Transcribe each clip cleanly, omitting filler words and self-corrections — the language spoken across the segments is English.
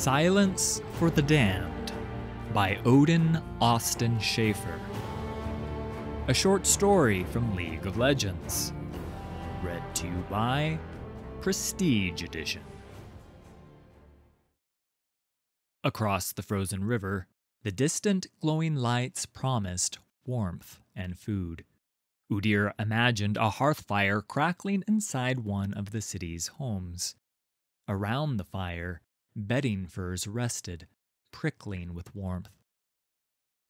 Silence for the Damned by Odin Austin Shafer. A short story from League of Legends. Read to you by Prestige Edition. Across the frozen river, the distant glowing lights promised warmth and food. Udir imagined a hearth fire crackling inside one of the city's homes. Around the fire, bedding furs rested, prickling with warmth.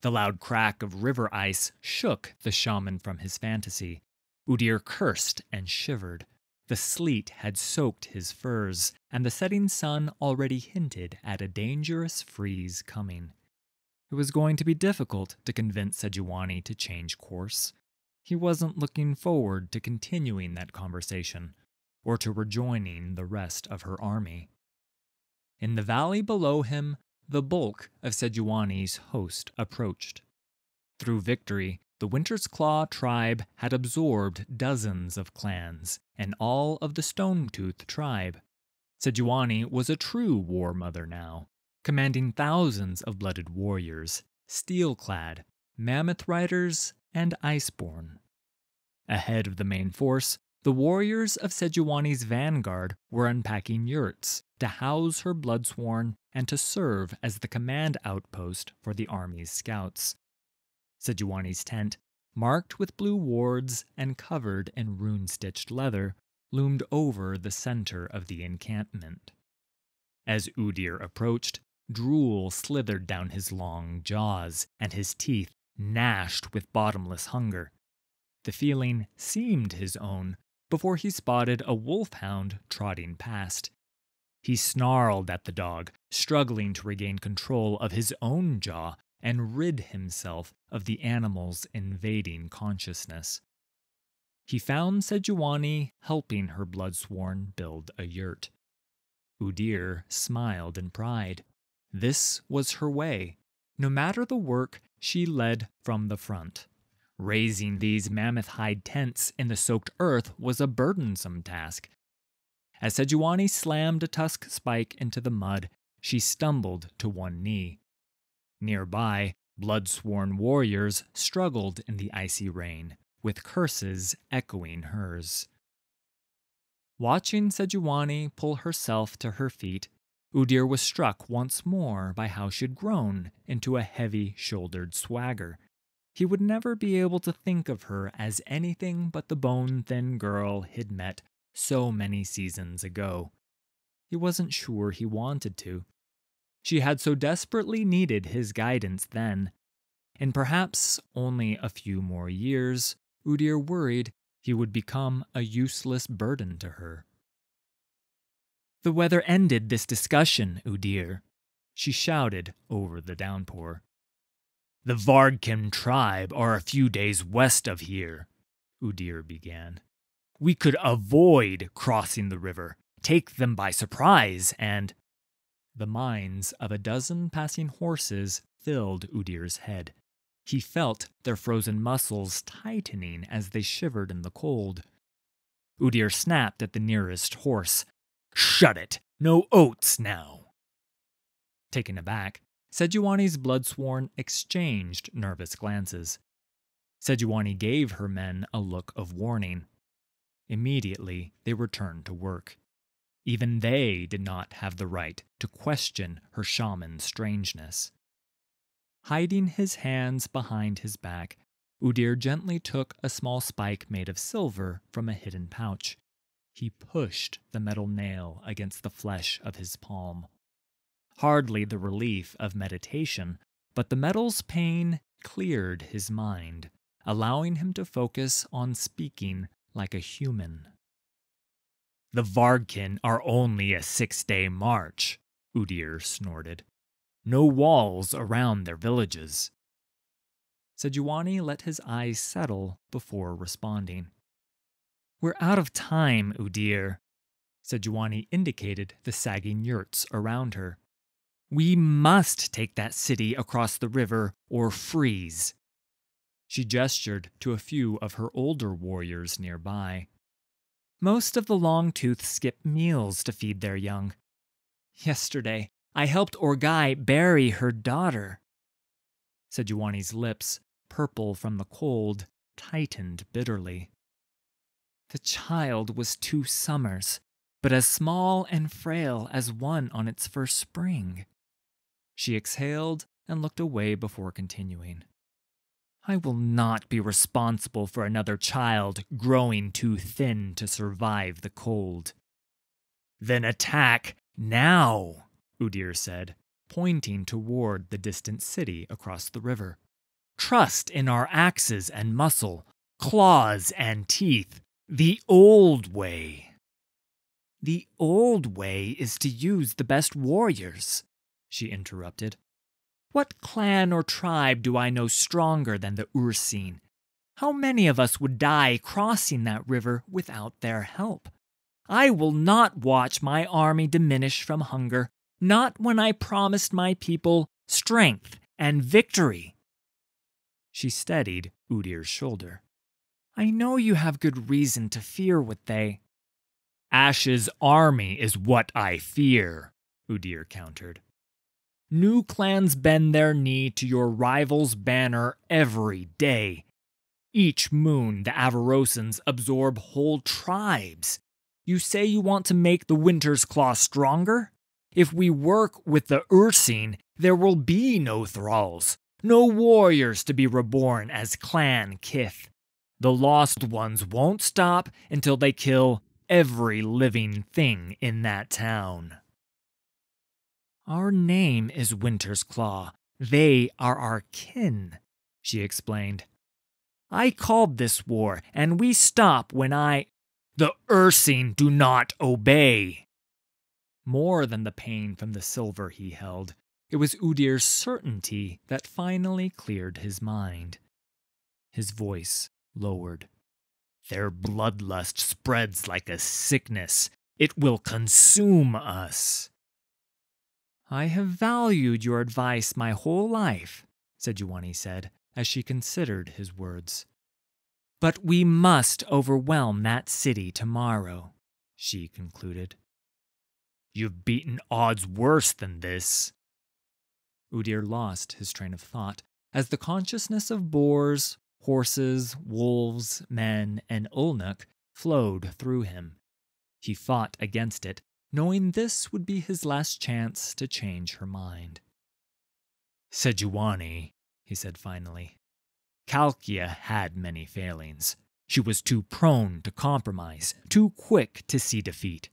The loud crack of river ice shook the shaman from his fantasy. Udir cursed and shivered. The sleet had soaked his furs, and the setting sun already hinted at a dangerous freeze coming. It was going to be difficult to convince Sejuani to change course. He wasn't looking forward to continuing that conversation, or to rejoining the rest of her army. In the valley below him, the bulk of Sejuani's host approached. Through victory, the Winter's Claw tribe had absorbed dozens of clans and all of the Stone-Tooth tribe. Sejuani was a true war mother now, commanding thousands of blooded warriors, steel-clad, mammoth riders, and iceborne. Ahead of the main force, the warriors of Sejuani's vanguard were unpacking yurts to house her bloodsworn and to serve as the command outpost for the army's scouts. Sejuani's tent, marked with blue wards and covered in rune-stitched leather, loomed over the center of the encampment. As Udir approached, drool slithered down his long jaws, and his teeth gnashed with bottomless hunger. The feeling seemed his own before he spotted a wolfhound trotting past. He snarled at the dog, struggling to regain control of his own jaw and rid himself of the animal's invading consciousness. He found Sejuani helping her bloodsworn build a yurt. Udir smiled in pride. This was her way. No matter the work, she led from the front. Raising these mammoth-hide tents in the soaked earth was a burdensome task. As Sejuani slammed a tusk spike into the mud, she stumbled to one knee. Nearby, blood-sworn warriors struggled in the icy rain, with curses echoing hers. Watching Sejuani pull herself to her feet, Udir was struck once more by how she'd grown into a heavy-shouldered swagger. He would never be able to think of her as anything but the bone-thin girl he'd met so many seasons ago. He wasn't sure he wanted to. She had so desperately needed his guidance then. In perhaps only a few more years, Udir worried he would become a useless burden to her. "The weather ended this discussion, Udir," she shouted over the downpour. "The Vargkim tribe are a few days west of here," Udir began. "We could avoid crossing the river, take them by surprise, and—" The minds of a dozen passing horses filled Udir's head. He felt their frozen muscles tightening as they shivered in the cold. Udir snapped at the nearest horse. "Shut it! No oats now!" Taken aback, Sejuani's bloodsworn exchanged nervous glances. Sejuani gave her men a look of warning. Immediately, they returned to work. Even they did not have the right to question her shaman's strangeness. Hiding his hands behind his back, Udir gently took a small spike made of silver from a hidden pouch. He pushed the metal nail against the flesh of his palm. Hardly the relief of meditation, but the metal's pain cleared his mind, allowing him to focus on speaking like a human. "The Vargkim are only a 6-day march," Udir snorted. "No walls around their villages." Sejuani let his eyes settle before responding. "We're out of time, Udir." Sejuani indicated the sagging yurts around her. "We must take that city across the river or freeze." She gestured to a few of her older warriors nearby. Most of the long-toothed skip meals to feed their young. Yesterday, I helped Orgai bury her daughter. Sejuani's lips, purple from the cold, tightened bitterly. The child was 2 summers, but as small and frail as one on its first spring. She exhaled and looked away before continuing. I will not be responsible for another child growing too thin to survive the cold. Then attack now, Udir said, pointing toward the distant city across the river. Trust in our axes and muscle, claws and teeth, the old way. The old way is to use the best warriors, she interrupted. What clan or tribe do I know stronger than the Ursine? How many of us would die crossing that river without their help? I will not watch my army diminish from hunger, not when I promised my people strength and victory. She steadied Udir's shoulder. I know you have good reason to fear what they... Ash's army is what I fear, Udir countered. New clans bend their knee to your rival's banner every day. Each moon, the Avarosans absorb whole tribes. You say you want to make the Winter's Claw stronger? If we work with the Ursine, there will be no thralls, no warriors to be reborn as clan kith. The Lost Ones won't stop until they kill every living thing in that town. Our name is Winter's Claw. They are our kin, she explained. I called this war, and we stop when The Ursine do not obey. More than the pain from the silver he held, it was Udir's certainty that finally cleared his mind. His voice lowered. Their bloodlust spreads like a sickness. It will consume us. I have valued your advice my whole life, Sejuani said, as she considered his words. But we must overwhelm that city tomorrow, she concluded. You've beaten odds worse than this. Udir lost his train of thought as the consciousness of boars, horses, wolves, men, and Ulnuk flowed through him. He fought against it, knowing this would be his last chance to change her mind. Sejuani, he said finally. Kalkia had many failings. She was too prone to compromise, too quick to see defeat.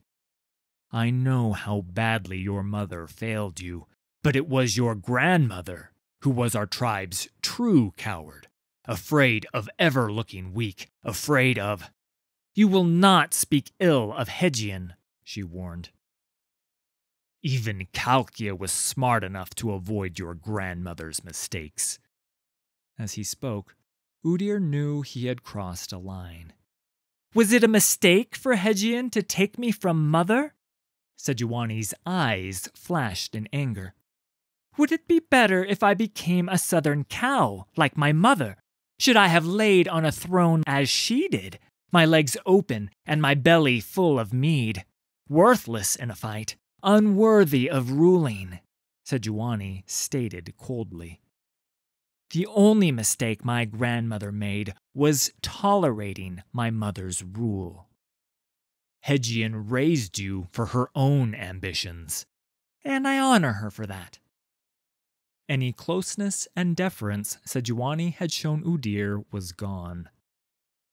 I know how badly your mother failed you, but it was your grandmother who was our tribe's true coward, afraid of ever looking weak, afraid of... You will not speak ill of Hegian, she warned. Even Kalkia was smart enough to avoid your grandmother's mistakes. As he spoke, Udir knew he had crossed a line. Was it a mistake for Hegian to take me from mother? Sejuani's eyes flashed in anger. Would it be better if I became a southern cow, like my mother? Should I have laid on a throne as she did, my legs open and my belly full of mead? Worthless in a fight, unworthy of ruling, Sejuani stated coldly. The only mistake my grandmother made was tolerating my mother's rule. Hegian raised you for her own ambitions, and I honor her for that. Any closeness and deference Sejuani had shown Udir was gone.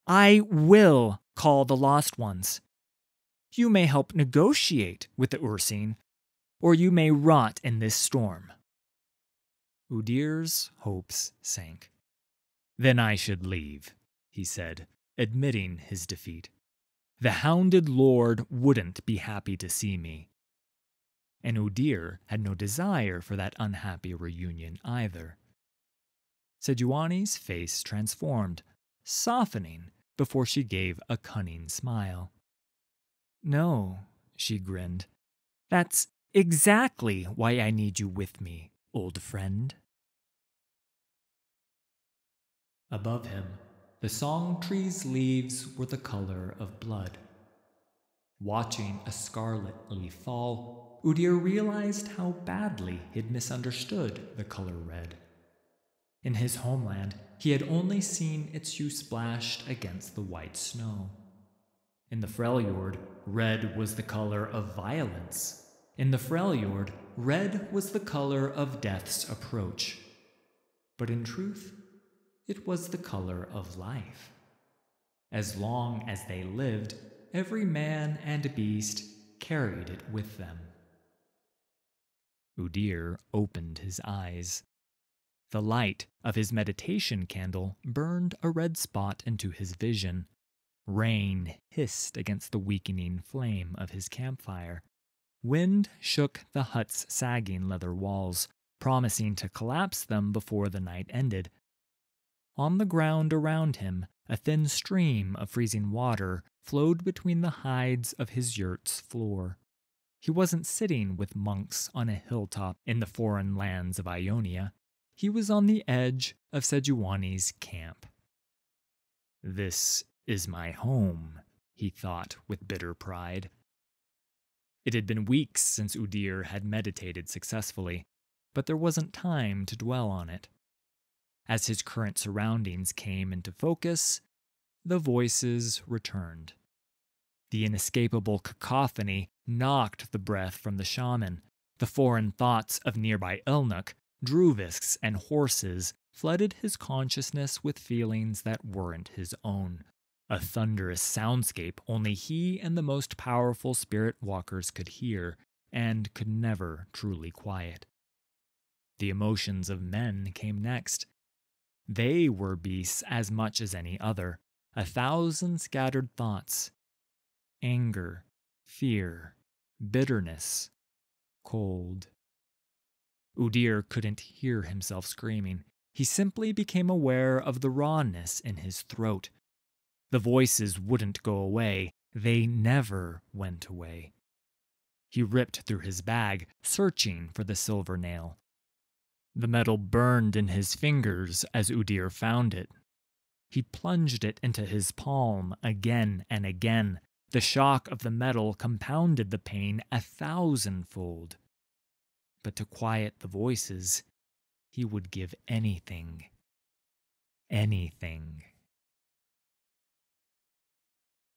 I will call the Lost Ones. You may help negotiate with the Ursine, or you may rot in this storm. Udir's hopes sank. Then I should leave, he said, admitting his defeat. The hounded lord wouldn't be happy to see me. And Udir had no desire for that unhappy reunion either. Sejuani's face transformed, softening before she gave a cunning smile. No, she grinned. That's exactly why I need you with me, old friend. Above him, the song tree's leaves were the color of blood. Watching a scarlet leaf fall, Udir realized how badly he'd misunderstood the color red. In his homeland, he had only seen its hue splashed against the white snow. In the Freljord, red was the color of violence. In the Freljord, red was the color of death's approach. But in truth, it was the color of life. As long as they lived, every man and beast carried it with them. Udir opened his eyes. The light of his meditation candle burned a red spot into his vision. Rain hissed against the weakening flame of his campfire. Wind shook the hut's sagging leather walls, promising to collapse them before the night ended. On the ground around him, a thin stream of freezing water flowed between the hides of his yurt's floor. He wasn't sitting with monks on a hilltop in the foreign lands of Ionia. He was on the edge of Sejuani's camp. "This is my home," he thought with bitter pride. It had been weeks since Udir had meditated successfully, but there wasn't time to dwell on it. As his current surroundings came into focus, the voices returned. The inescapable cacophony knocked the breath from the shaman. The foreign thoughts of nearby Elnuk, Druvisks, and horses flooded his consciousness with feelings that weren't his own. A thunderous soundscape only he and the most powerful spirit walkers could hear, and could never truly quiet. The emotions of men came next. They were beasts as much as any other, 1,000 scattered thoughts. Anger, fear, bitterness, cold. Udir couldn't hear himself screaming. He simply became aware of the rawness in his throat. The voices wouldn't go away. They never went away. He ripped through his bag, searching for the silver nail. The metal burned in his fingers as Udir found it. He plunged it into his palm again and again. The shock of the metal compounded the pain 1,000-fold. But to quiet the voices, he would give anything. Anything.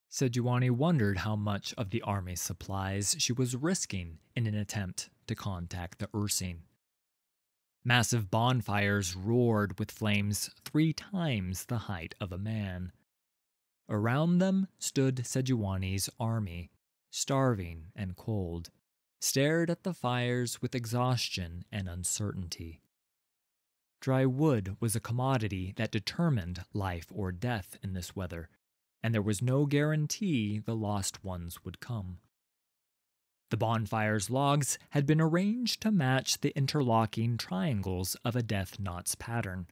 Sejuani wondered how much of the army's supplies she was risking in an attempt to contact the Ursine. Massive bonfires roared with flames 3 times the height of a man. Around them stood Sejuani's army, starving and cold, stared at the fires with exhaustion and uncertainty. Dry wood was a commodity that determined life or death in this weather, and there was no guarantee the lost ones would come. The bonfire's logs had been arranged to match the interlocking triangles of a death knot's pattern.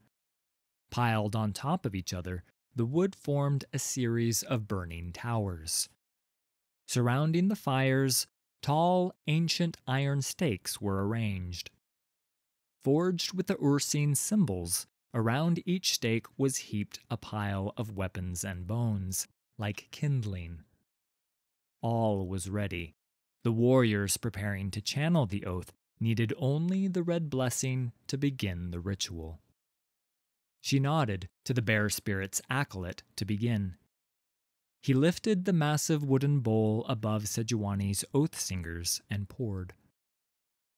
Piled on top of each other, the wood formed a series of burning towers. Surrounding the fires, tall, ancient iron stakes were arranged. Forged with the Ursine symbols, around each stake was heaped a pile of weapons and bones, like kindling. All was ready. The warriors preparing to channel the oath needed only the red blessing to begin the ritual. She nodded to the bear spirit's acolyte to begin. He lifted the massive wooden bowl above Sejuani's oath singers and poured.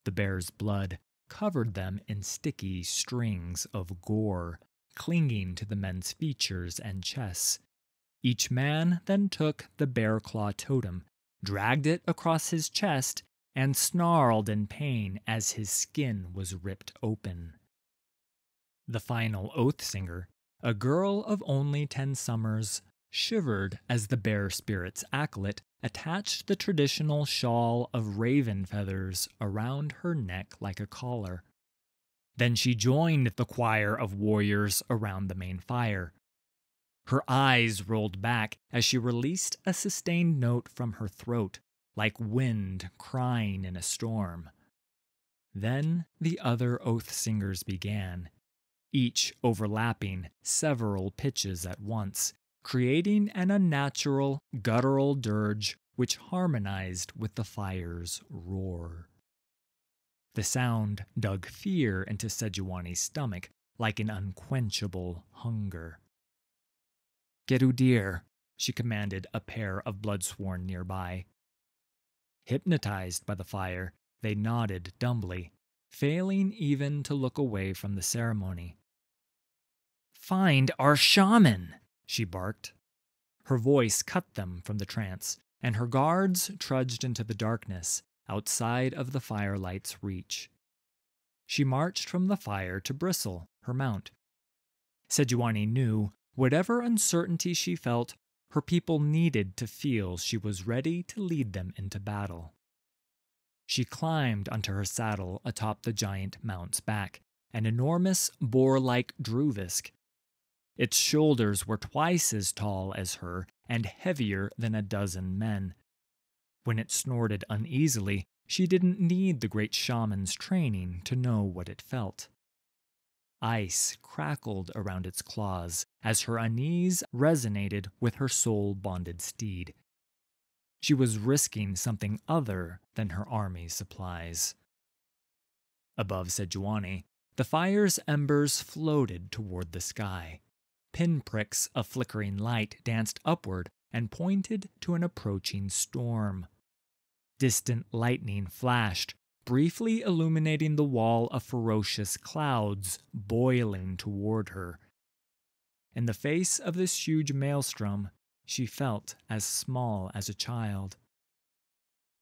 The bear's blood covered them in sticky strings of gore, clinging to the men's features and chests. Each man then took the bear claw totem, dragged it across his chest, and snarled in pain as his skin was ripped open. The final oath singer, a girl of only 10 summers, shivered as the bear spirit's acolyte attached the traditional shawl of raven feathers around her neck like a collar. Then she joined the choir of warriors around the main fire. Her eyes rolled back as she released a sustained note from her throat, like wind crying in a storm. Then the other oath singers began, each overlapping several pitches at once, creating an unnatural, guttural dirge which harmonized with the fire's roar. The sound dug fear into Sejuani's stomach like an unquenchable hunger. "Get Udir," she commanded a pair of bloodsworn nearby. Hypnotized by the fire, they nodded dumbly, failing even to look away from the ceremony. "Find our shaman!" she barked. Her voice cut them from the trance, and her guards trudged into the darkness outside of the firelight's reach. She marched from the fire to Bristle, her mount. Sejuani knew, whatever uncertainty she felt, her people needed to feel she was ready to lead them into battle. She climbed onto her saddle atop the giant mount's back, an enormous boar-like druvisk. Its shoulders were twice as tall as her and heavier than a dozen men. When it snorted uneasily, she didn't need the great shaman's training to know what it felt. Ice crackled around its claws as her unease resonated with her soul-bonded steed. She was risking something other than her army's supplies. Above Sejuani, the fire's embers floated toward the sky. Pinpricks of flickering light danced upward and pointed to an approaching storm. Distant lightning flashed, briefly illuminating the wall of ferocious clouds boiling toward her. In the face of this huge maelstrom, she felt as small as a child.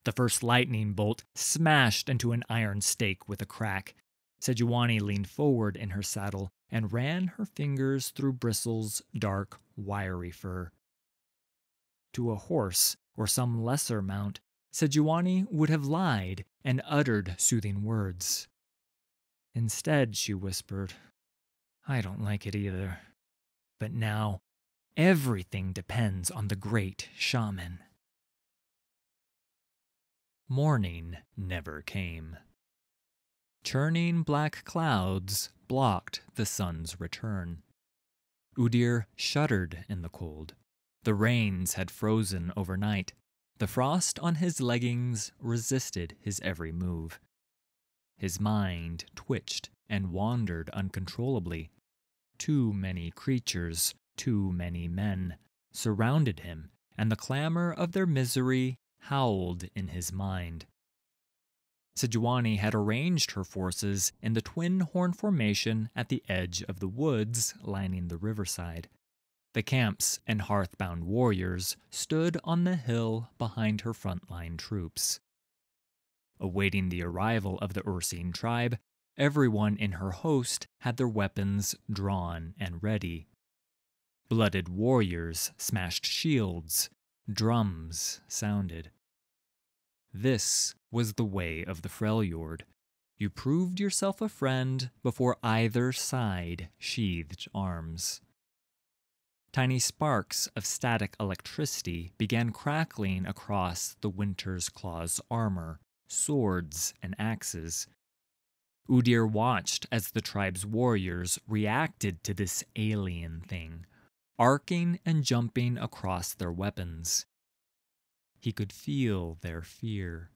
The first lightning bolt smashed into an iron stake with a crack. Sejuani leaned forward in her saddle and ran her fingers through Bristle's dark, wiry fur. To a horse or some lesser mount, Sejuani would have lied and uttered soothing words. Instead, she whispered, "I don't like it either. But now, everything depends on the great shaman." Morning never came. Churning black clouds blocked the sun's return. Udir shuddered in the cold. The rains had frozen overnight. The frost on his leggings resisted his every move. His mind twitched and wandered uncontrollably. Too many creatures, too many men, surrounded him, and the clamor of their misery howled in his mind. Sejuani had arranged her forces in the twin horn formation at the edge of the woods lining the riverside. The camps and hearth-bound warriors stood on the hill behind her frontline troops. Awaiting the arrival of the Ursine tribe, everyone in her host had their weapons drawn and ready. Blooded warriors smashed shields, drums sounded. This was the way of the Freljord. You proved yourself a friend before either side sheathed arms. Tiny sparks of static electricity began crackling across the Winter's Claw's armor, swords, and axes. Udir watched as the tribe's warriors reacted to this alien thing, arcing and jumping across their weapons. He could feel their fear.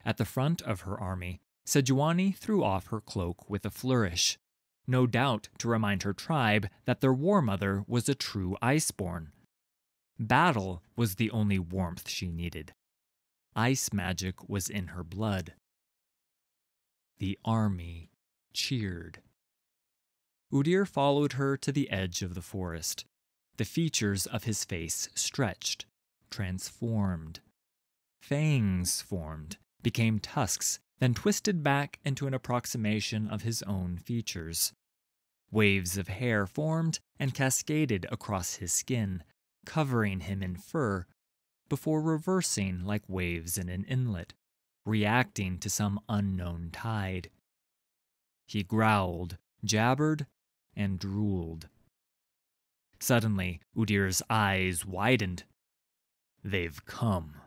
At the front of her army, Sejuani threw off her cloak with a flourish, no doubt to remind her tribe that their war mother was a true Iceborn. Battle was the only warmth she needed. Ice magic was in her blood. The army cheered. Udir followed her to the edge of the forest. The features of his face stretched, transformed. Fangs formed, became tusks, then twisted back into an approximation of his own features. Waves of hair formed and cascaded across his skin, covering him in fur, before reversing like waves in an inlet, reacting to some unknown tide. He growled, jabbered, and drooled. Suddenly, Udir's eyes widened. "They've come."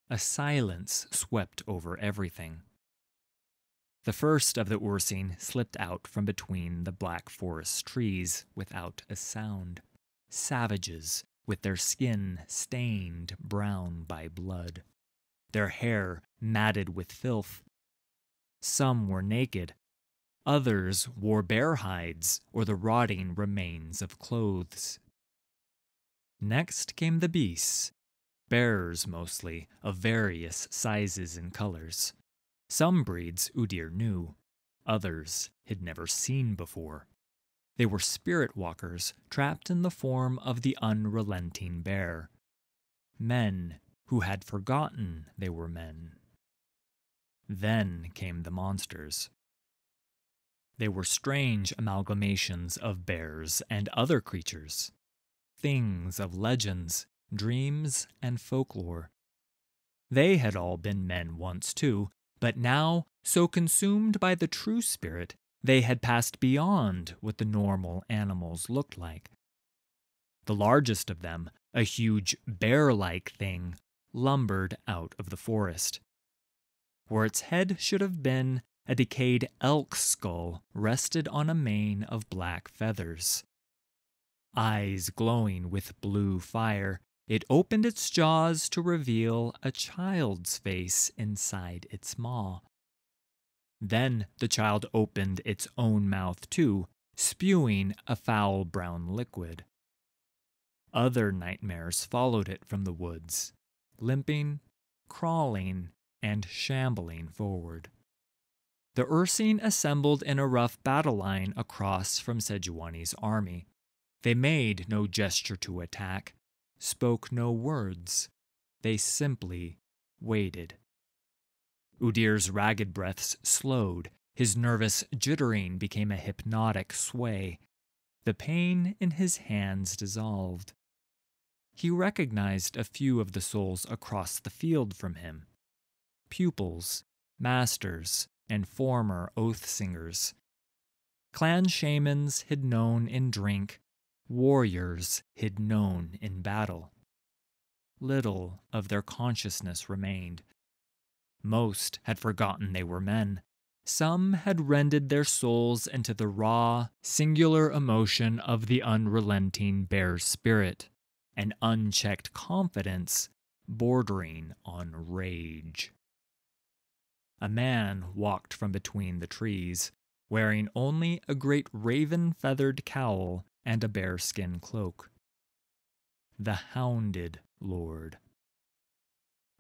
A silence swept over everything. The first of the Ursine slipped out from between the black forest trees without a sound. Savages, with their skin stained brown by blood, their hair matted with filth. Some were naked, others wore bear hides or the rotting remains of clothes. Next came the beasts, bears mostly, of various sizes and colors. Some breeds Udir knew, others he'd never seen before. They were spirit walkers trapped in the form of the unrelenting bear. Men who had forgotten they were men. Then came the monsters. They were strange amalgamations of bears and other creatures, things of legends, dreams, and folklore. They had all been men once too, but now, so consumed by the true spirit, they had passed beyond what the normal animals looked like. The largest of them, a huge bear-like thing, lumbered out of the forest. Where its head should have been, a decayed elk skull rested on a mane of black feathers. Eyes glowing with blue fire, it opened its jaws to reveal a child's face inside its maw. Then the child opened its own mouth too, spewing a foul brown liquid. Other nightmares followed it from the woods, limping, crawling, and shambling forward. The Ursine assembled in a rough battle line across from Sejuani's army. They made no gesture to attack, spoke no words. They simply waited. Udir's ragged breaths slowed. His nervous jittering became a hypnotic sway. The pain in his hands dissolved. He recognized a few of the souls across the field from him. Pupils, masters, and former oath singers. Clan shamans he'd known in drink, warriors he'd known in battle. Little of their consciousness remained. Most had forgotten they were men. Some had rended their souls into the raw, singular emotion of the unrelenting bear spirit, an unchecked confidence bordering on rage. A man walked from between the trees, wearing only a great raven-feathered cowl and a bearskin cloak. The Hounded Lord.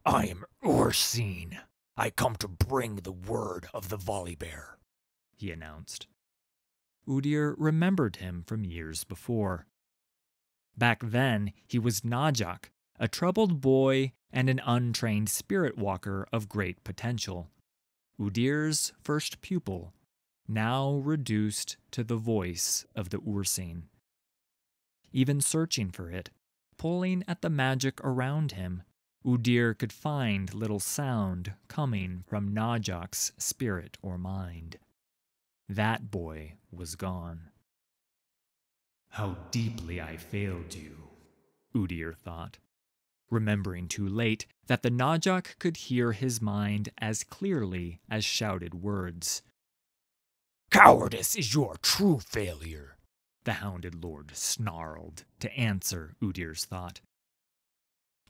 "I am Ursine. I come to bring the word of the Volibear," he announced. Udir remembered him from years before. Back then, he was Najak, a troubled boy and an untrained spirit walker of great potential. Udir's first pupil, now reduced to the voice of the Ursine. Even searching for it, pulling at the magic around him, Udir could find little sound coming from Najak's spirit or mind. That boy was gone. How deeply I failed you, Udir thought, remembering too late that the Najak could hear his mind as clearly as shouted words. "Cowardice is your true failure," the Hounded Lord snarled to answer Udir's thought.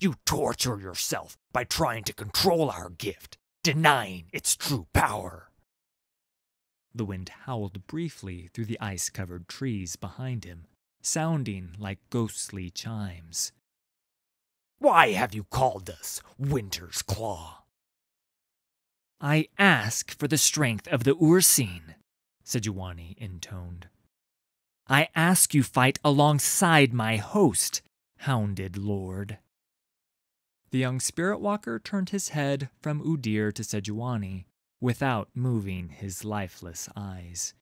"You torture yourself by trying to control our gift, denying its true power." The wind howled briefly through the ice-covered trees behind him, sounding like ghostly chimes. "Why have you called us Winter's Claw?" "I ask for the strength of the Ursine," Sejuani intoned. "I ask you fight alongside my host, Hounded Lord." The young spirit walker turned his head from Udir to Sejuani without moving his lifeless eyes.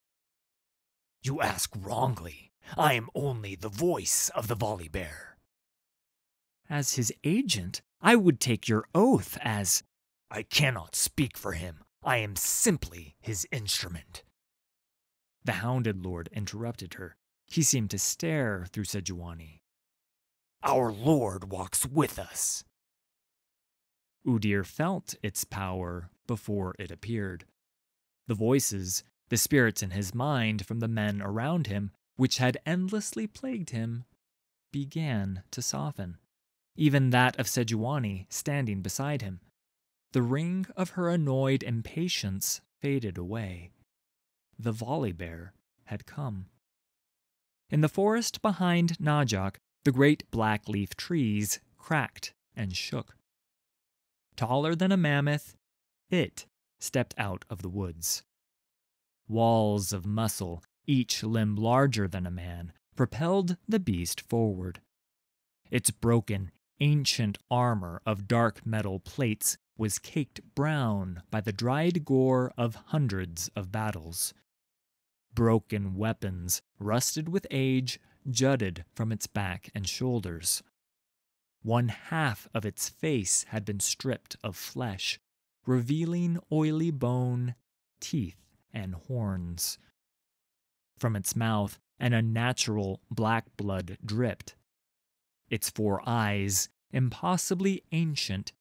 "You ask wrongly. I am only the voice of the Volibear." "As his agent, I would take your oath as—" "I cannot speak for him. I am simply his instrument." The Hounded Lord interrupted her. He seemed to stare through Sejuani. "Our Lord walks with us." Udir felt its power before it appeared. The voices, the spirits in his mind from the men around him, which had endlessly plagued him, began to soften, even that of Sejuani standing beside him. The ring of her annoyed impatience faded away. The volley bear had come. In the forest behind Najak, the great black-leaf trees cracked and shook. Taller than a mammoth, it stepped out of the woods. Walls of muscle, each limb larger than a man, propelled the beast forward. Its broken, ancient armor of dark metal plates was caked brown by the dried gore of hundreds of battles. Broken weapons, rusted with age, jutted from its back and shoulders. One half of its face had been stripped of flesh, revealing oily bone, teeth, and horns. From its mouth, an unnatural black blood dripped. Its 4 eyes, impossibly ancient,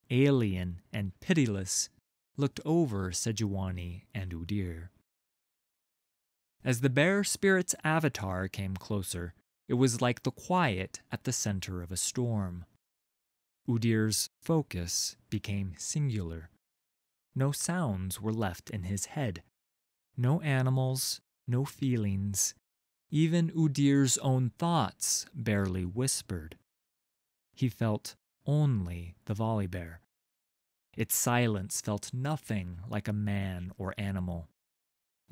alien, and pitiless, looked over Sejuani and Udir. As the bear spirit's avatar came closer, it was like the quiet at the center of a storm. Udir's focus became singular. No sounds were left in his head. No animals, no feelings. Even Udir's own thoughts barely whispered. He felt only the volley bear. Its silence felt nothing like a man or animal.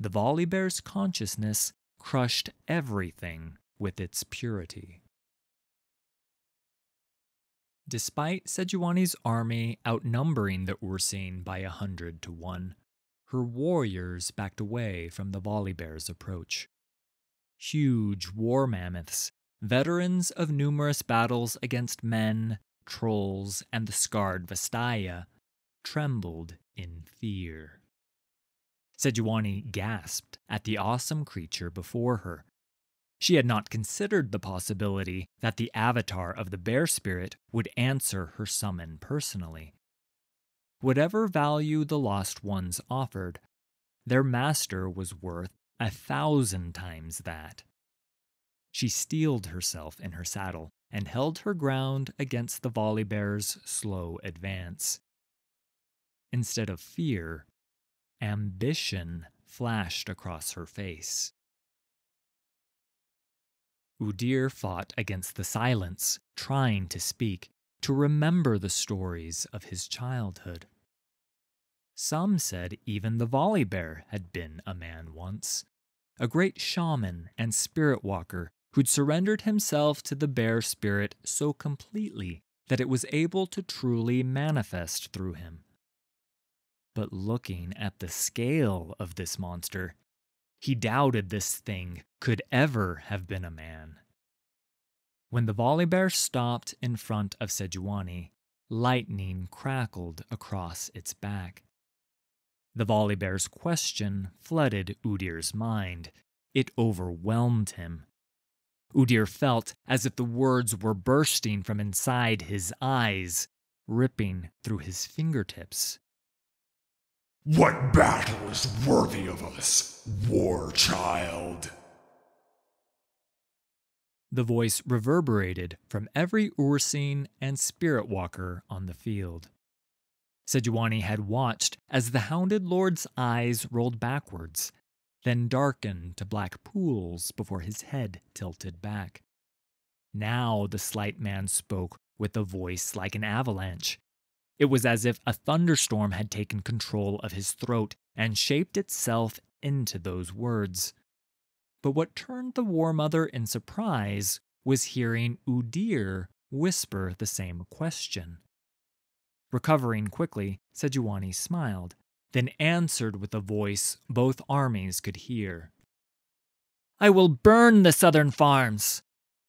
The volley bear's consciousness crushed everything with its purity. Despite Sejuani's army outnumbering the Ursine by 100 to 1, her warriors backed away from the volley bear's approach. Huge war mammoths, veterans of numerous battles against men, trolls, and the scarred Vastaya, trembled in fear. Sejuani gasped at the awesome creature before her. She had not considered the possibility that the avatar of the bear spirit would answer her summon personally. Whatever value the lost ones offered, their master was worth 1,000 times that. She steeled herself in her saddle and held her ground against the volley bear's slow advance. Instead of fear, ambition flashed across her face. Udir fought against the silence, trying to speak, to remember the stories of his childhood. Some said even the volley bear had been a man once, a great shaman and spirit walker who'd surrendered himself to the bear spirit so completely that it was able to truly manifest through him. But looking at the scale of this monster, he doubted this thing could ever have been a man. When the volley bear stopped in front of Sejuani, lightning crackled across its back. The volley bear's question flooded Udir's mind. It overwhelmed him. Udir felt as if the words were bursting from inside his eyes, ripping through his fingertips. What battle is worthy of us, war child? The voice reverberated from every Ursine and spirit walker on the field. Sejuani had watched as the hounded lord's eyes rolled backwards, then darkened to black pools before his head tilted back. Now the slight man spoke with a voice like an avalanche. It was as if a thunderstorm had taken control of his throat and shaped itself into those words. But what turned the War Mother in surprise was hearing Udir whisper the same question. Recovering quickly, Sejuani smiled, then answered with a voice both armies could hear. "I will burn the southern farms.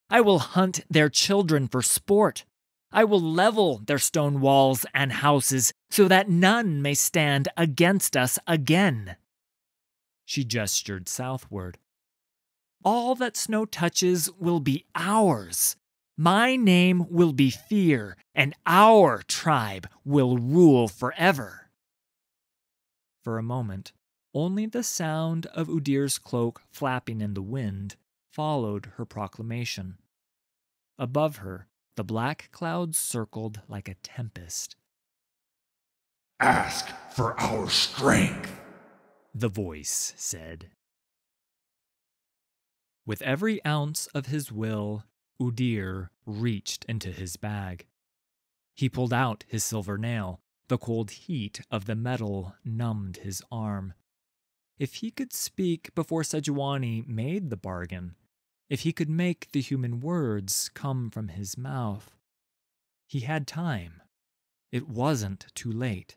I will hunt their children for sport. I will level their stone walls and houses so that none may stand against us again." She gestured southward. "All that snow touches will be ours. My name will be Fear, and our tribe will rule forever." For a moment, only the sound of Udir's cloak flapping in the wind followed her proclamation. Above her, the black clouds circled like a tempest. Ask for our strength, the voice said. With every ounce of his will, Udir reached into his bag. He pulled out his silver nail. The cold heat of the metal numbed his arm. If he could speak before Sejuani made the bargain, if he could make the human words come from his mouth, he had time. It wasn't too late.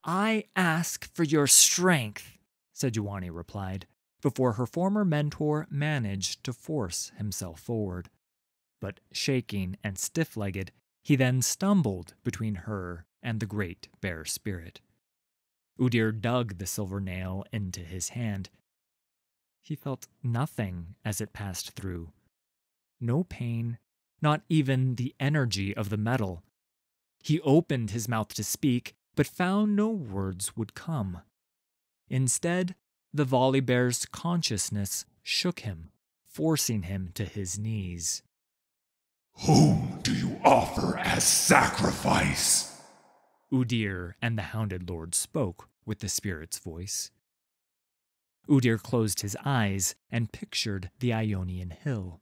I ask for your strength, Sejuani replied, before her former mentor managed to force himself forward. But shaking and stiff-legged, he then stumbled between her and the great bear spirit. Udir dug the silver nail into his hand. He felt nothing as it passed through. No pain, not even the energy of the metal. He opened his mouth to speak, but found no words would come. Instead, the volley bear's consciousness shook him, forcing him to his knees. Whom do you offer as sacrifice? Udir and the Hounded Lord spoke with the spirit's voice. Udir closed his eyes and pictured the Ionian hill,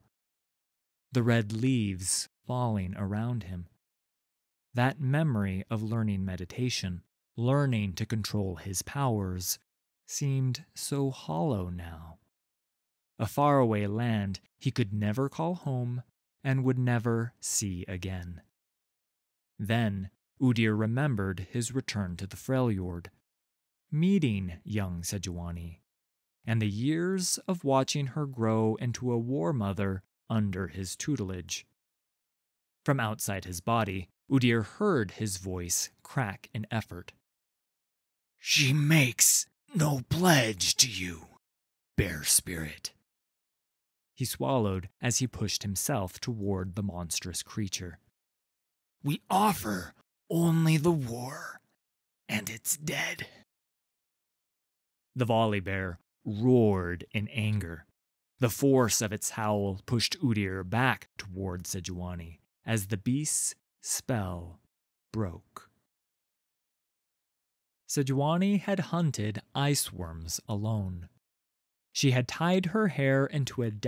the red leaves falling around him. That memory of learning meditation, learning to control his powers, seemed so hollow now. A faraway land he could never call home and would never see again. Then Udir remembered his return to the Freljord, meeting young Sejuani, and the years of watching her grow into a war mother under his tutelage. From outside his body, Udir heard his voice crack in effort. She makes no pledge to you, bear spirit. He swallowed as he pushed himself toward the monstrous creature. We offer only the war, and it's dead. The volley bear roared in anger. The force of its howl pushed Udir back toward Sejuani as the beast's spell broke. Sejuani had hunted ice worms alone. She had tied her hair into a